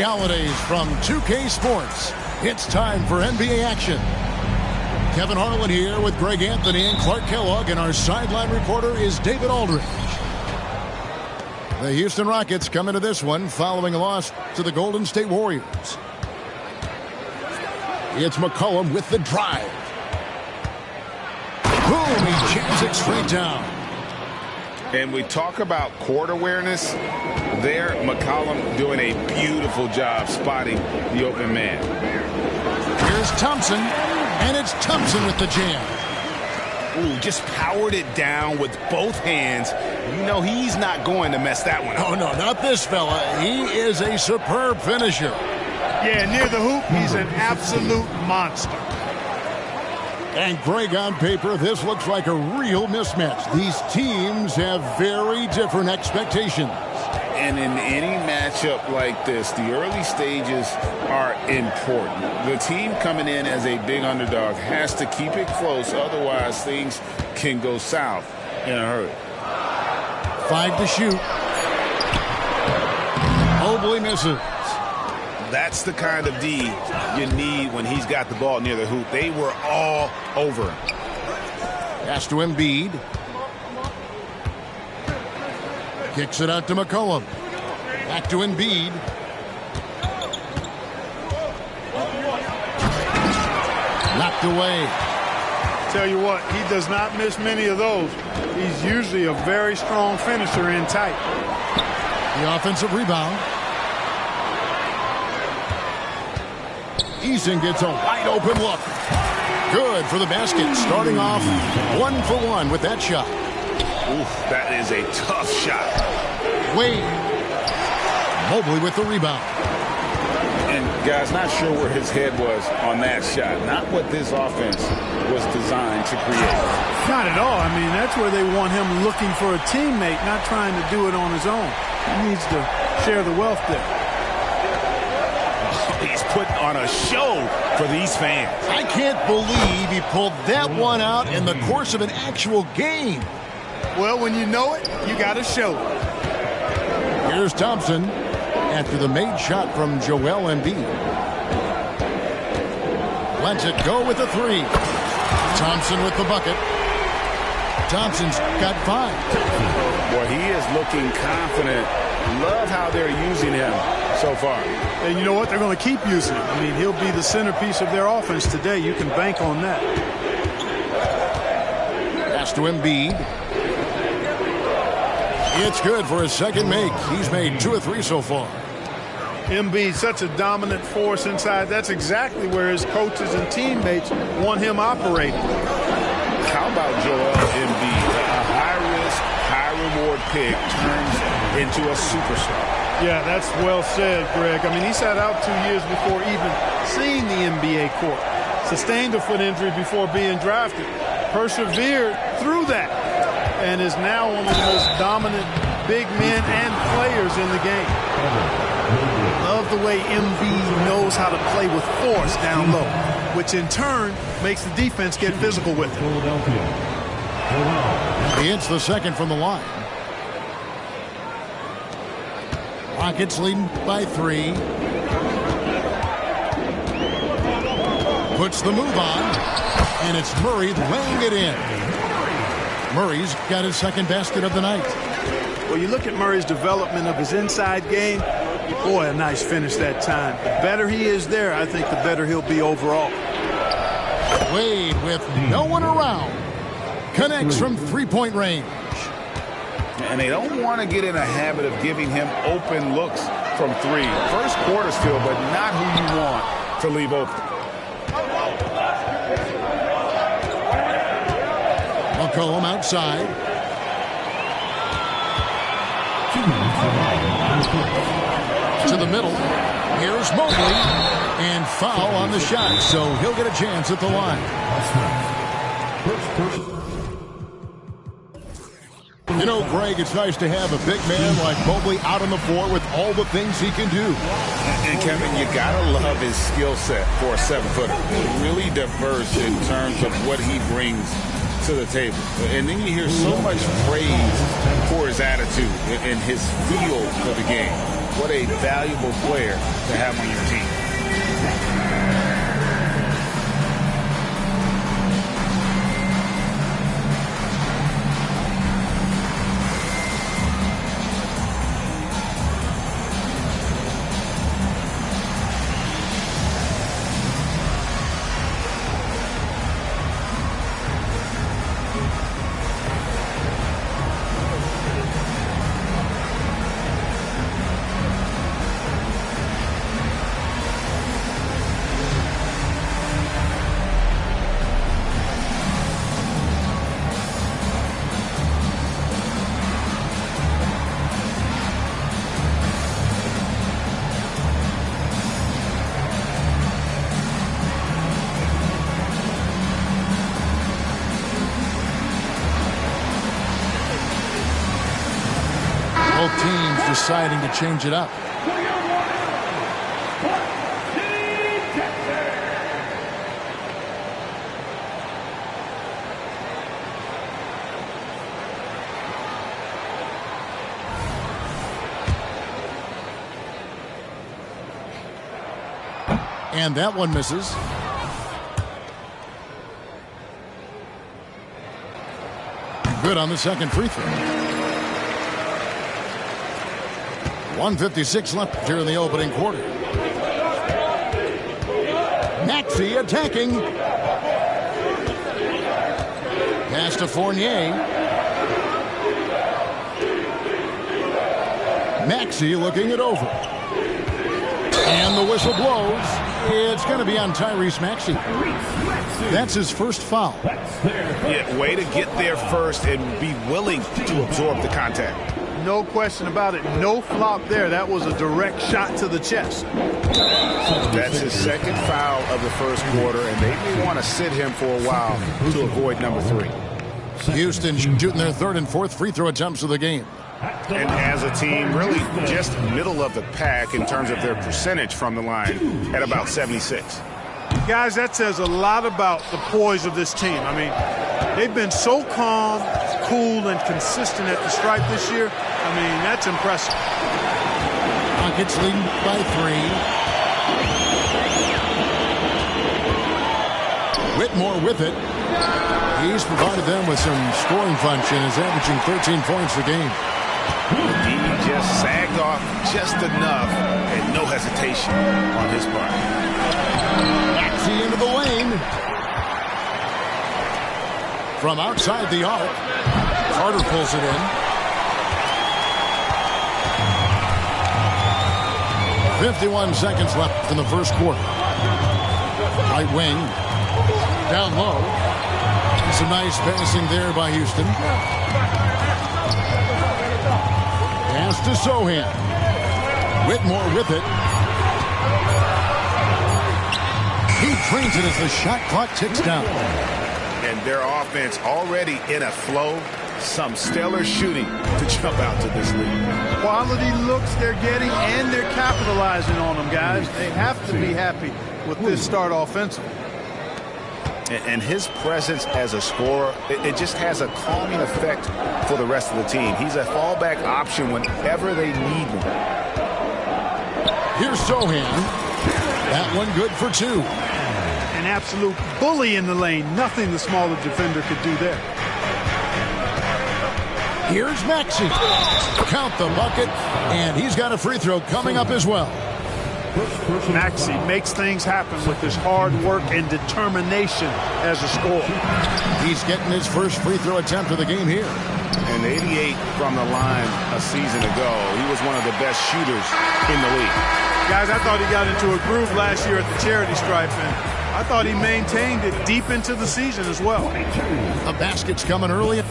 Holidays from 2K Sports. It's time for NBA action. Kevin Harlan here with Greg Anthony and Clark Kellogg, and our sideline reporter is David Aldridge. The Houston Rockets come into this one following a loss to the Golden State Warriors. It's McCollum with the drive. Boom, he jams it straight down. And we talk about court awareness. There, McCollum doing a beautiful job spotting the open man. Here's Thompson, and it's Thompson with the jam. Ooh, just powered it down with both hands. You know he's not going to mess that one up. Oh, no, not this fella. He is a superb finisher. Yeah, near the hoop, he's an absolute monster. And Greg, on paper, this looks like a real mismatch. These teams have very different expectations. And in any matchup like this, the early stages are important. The team coming in as a big underdog has to keep it close, otherwise things can go south in a hurry. 5 to shoot. Mobley misses. That's the kind of D you need when he's got the ball near the hoop. They were all over him. Pass to Embiid. Kicks it out to McCollum. Back to Embiid. Knocked away. Tell you what, he does not miss many of those. He's usually a very strong finisher in tight. The offensive rebound. Eason gets a wide open look. Good for the basket. Starting off 1 for 1 with that shot. Oof, that is a tough shot. Wade. Mobley with the rebound. And guys, not sure where his head was on that shot. Not what this offense was designed to create. Not at all. I mean, that's where they want him looking for a teammate, not trying to do it on his own. He needs to share the wealth there. He's putting on a show for these fans. I can't believe he pulled that one out in the course of an actual game. Well, when you know it, you got to show it. Here's Thompson after the made shot from Joel Embiid. Lets it go with the 3. Thompson with the bucket. Thompson's got 5. Well, he is looking confident. Love how they're using him so far. And you know what? They're going to keep using him. I mean, he'll be the centerpiece of their offense today. You can bank on that. Pass to Embiid. It's good for his second make. He's made 2 or 3 so far. Embiid, such a dominant force inside. That's exactly where his coaches and teammates want him operating. How about Joel Embiid? A high-risk, high-reward pick turns into a superstar. Yeah, that's well said, Greg. I mean, he sat out 2 years before even seeing the NBA court. Sustained a foot injury before being drafted. Persevered through that. And is now one of the most dominant big men and players in the game. Love the way Embiid knows how to play with force down low, which in turn makes the defense get physical with him. He hits the second from the line. Rockets leading by 3. Puts the move on, and it's Murray laying it in. Murray's got his second basket of the night. Well, you look at Murray's development of his inside game. Boy, a nice finish that time. The better he is there, I think the better he'll be overall. Wade with no one around. Connects from three-point range. And they don't want to get in a habit of giving him open looks from three. First quarter still, but not who you want to leave open. McCollum outside. To the middle. Here's Mobley. And foul on the shot, so he'll get a chance at the line. You know, Greg, it's nice to have a big man like Mobley out on the floor with all the things he can do. And Kevin, you gotta love his skill set for a 7-footer. Really diverse in terms of what he brings to the table. And then you hear so much praise for his attitude and his feel for the game. What a valuable player to have on your team. Both teams deciding to change it up. And that one misses. Good on the second free throw. 1:56 left here in the opening quarter. Maxey attacking. Pass to Fournier. Maxey looking it over. And the whistle blows. It's going to be on Tyrese Maxey. That's his first foul. Yeah, way to get there first and be willing to absorb the contact. No question about it. No flop there. That was a direct shot to the chest. That's his second foul of the first quarter, and they may want to sit him for a while to avoid number 3. Houston shooting their third and fourth free throw attempts of the game. And as a team, really just middle of the pack in terms of their percentage from the line at about 76. Guys, that says a lot about the poise of this team. I mean, they've been so calm, cool, and consistent at the stripe this year. I mean, that's impressive. Rockets leading by 3. Whitmore with it. He's provided them with some scoring function. Is averaging 13 points a game. He just sagged off just enough and no hesitation on his part. Maxey into the lane. From outside the arc, Carter pulls it in. 51 seconds left in the first quarter. Right wing. Down low. Some nice passing there by Houston. Pass to Sohan. Whitmore with it. He trains it as the shot clock ticks down. And their offense already in a flow. Some stellar shooting to jump out to this lead. Quality looks they're getting, and they're capitalizing on them, guys. They have to be happy with this start offensively. And his presence as a scorer, it just has a calming effect for the rest of the team. He's a fallback option whenever they need one. Here's Sohan. That one good for 2. An absolute bully in the lane. Nothing the smaller defender could do there. Here's Maxey. Count the bucket, and he's got a free throw coming up as well. Maxey makes things happen with his hard work and determination as a scorer. He's getting his first free throw attempt of the game here. And 88 from the line a season ago. He was one of the best shooters in the league. Guys, I thought he got into a groove last year at the charity stripe, and I thought he maintained it deep into the season as well. The basket's coming early.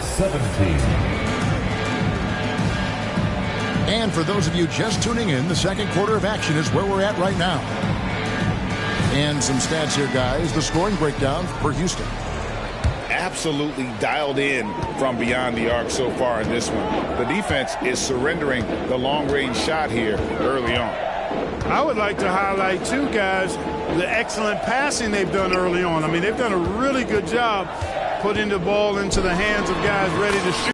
17. And for those of you just tuning in, the second quarter of action is where we're at right now. And some stats here, guys. The scoring breakdown for Houston. Absolutely dialed in from beyond the arc so far in this one. The defense is surrendering the long-range shot here early on. I would like to highlight, too, guys, the excellent passing they've done early on. I mean, they've done a really good job putting the ball into the hands of guys ready to shoot.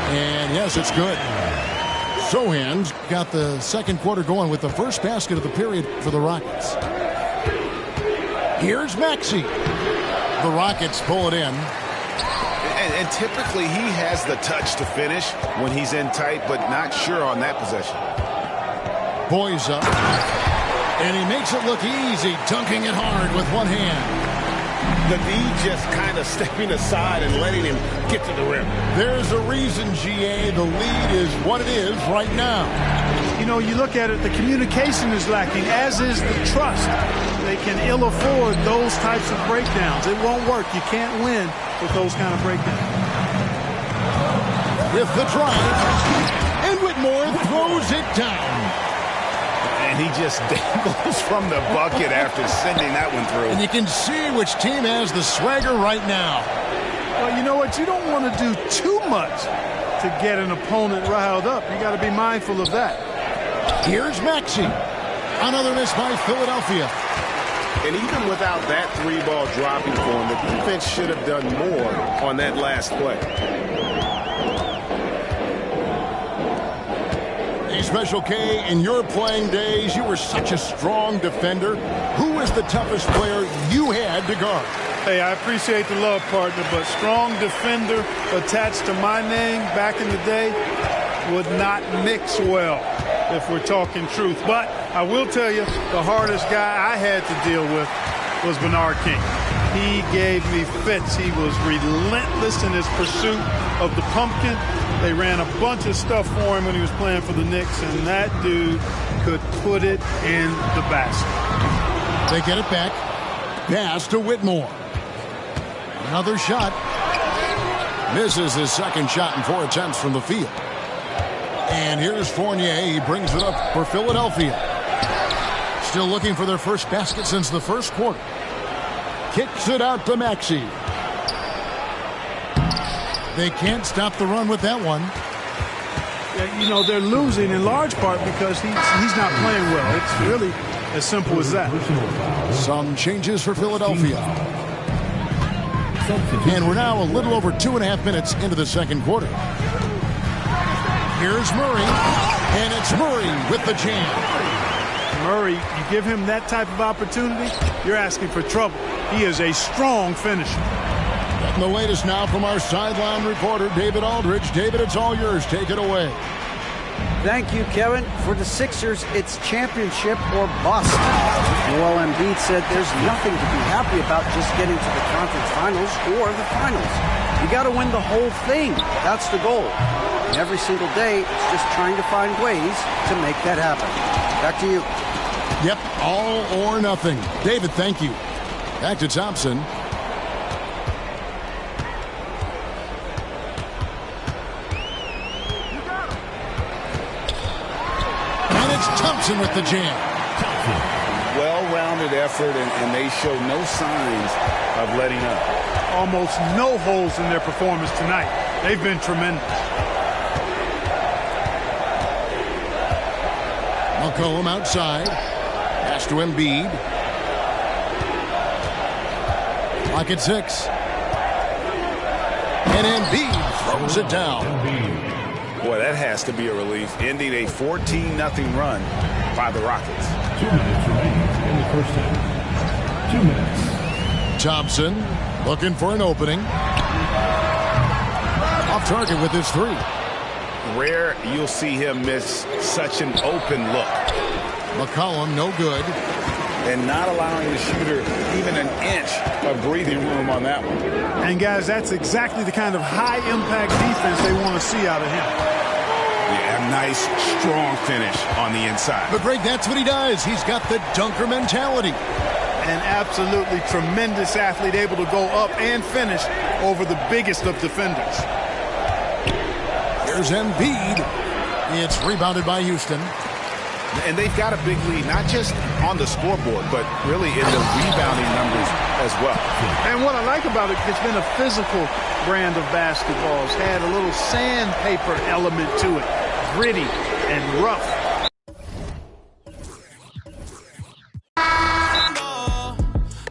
And yes, it's good. Sohan's got the second quarter going with the first basket of the period for the Rockets. Here's Maxey. The Rockets pull it in. And typically he has the touch to finish when he's in tight, but not sure on that possession. Boys up. And he makes it look easy, dunking it hard with one hand. The D just kind of stepping aside and letting him get to the rim. There's a reason, GA, the lead is what it is right now. You know, you look at it, the communication is lacking, as is the trust. They can ill afford those types of breakdowns. It won't work. You can't win with those kind of breakdowns. With the drive, and Whitmore throws it down. And he just dangles from the bucket after sending that one through. And you can see which team has the swagger right now. Well, you know what? You don't want to do too much to get an opponent riled up. You got to be mindful of that. Here's Maxey. Another miss by Philadelphia. And even without that three ball dropping for him, the defense should have done more on that last play. Special K, in your playing days, you were such a strong defender. Who was the toughest player you had to guard? Hey, I appreciate the love, partner, but strong defender attached to my name back in the day would not mix well, if we're talking truth. But I will tell you, the hardest guy I had to deal with was Bernard King. He gave me fits. He was relentless in his pursuit of the pumpkin. They ran a bunch of stuff for him when he was playing for the Knicks, and that dude could put it in the basket. They get it back. Pass to Whitmore. Another shot. Misses his second shot in 4 attempts from the field. And here's Fournier. He brings it up for Philadelphia. Still looking for their first basket since the first quarter. Kicks it out to Maxey. They can't stop the run with that one. You know, they're losing in large part because he's not playing well. It's really as simple as that. Some changes for Philadelphia. And we're now a little over 2.5 minutes into the second quarter. Here's Murray. And it's Murray with the jam. Murray, you give him that type of opportunity, you're asking for trouble. He is a strong finisher. And the latest now from our sideline reporter, David Aldridge. David, it's all yours. Take it away. Thank you, Kevin. For the Sixers, it's championship or bust. Joel Embiid said there's nothing to be happy about just getting to the conference finals or the finals. You got to win the whole thing. That's the goal. And every single day, it's just trying to find ways to make that happen. Back to you. Yep, all or nothing. David, thank you. Back to Thompson. And it's Thompson with the jam. well-rounded effort, and they show no signs of letting up. Almost no holes in their performance tonight. They've been tremendous. McCollum outside. Pass to Embiid. Clock at 6. And Embiid throws it down. Boy, that has to be a relief, ending a 14-0 run by the Rockets. 2 minutes remaining in the first half. 2 minutes. Thompson looking for an opening. Off target with his 3. Rare you'll see him miss such an open look. McCollum no good. And not allowing the shooter even an inch of breathing room on that one. And guys, that's exactly the kind of high-impact defense they want to see out of him. Yeah, a nice, strong finish on the inside. But Greg, that's what he does. He's got the dunker mentality. An absolutely tremendous athlete, able to go up and finish over the biggest of defenders. Here's Embiid. It's rebounded by Houston. And they've got a big lead, not just on the scoreboard, but really in the rebounding numbers as well. And what I like about it, it's been a physical brand of basketball. It's had a little sandpaper element to it, gritty and rough.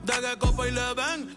De que copa y le ven,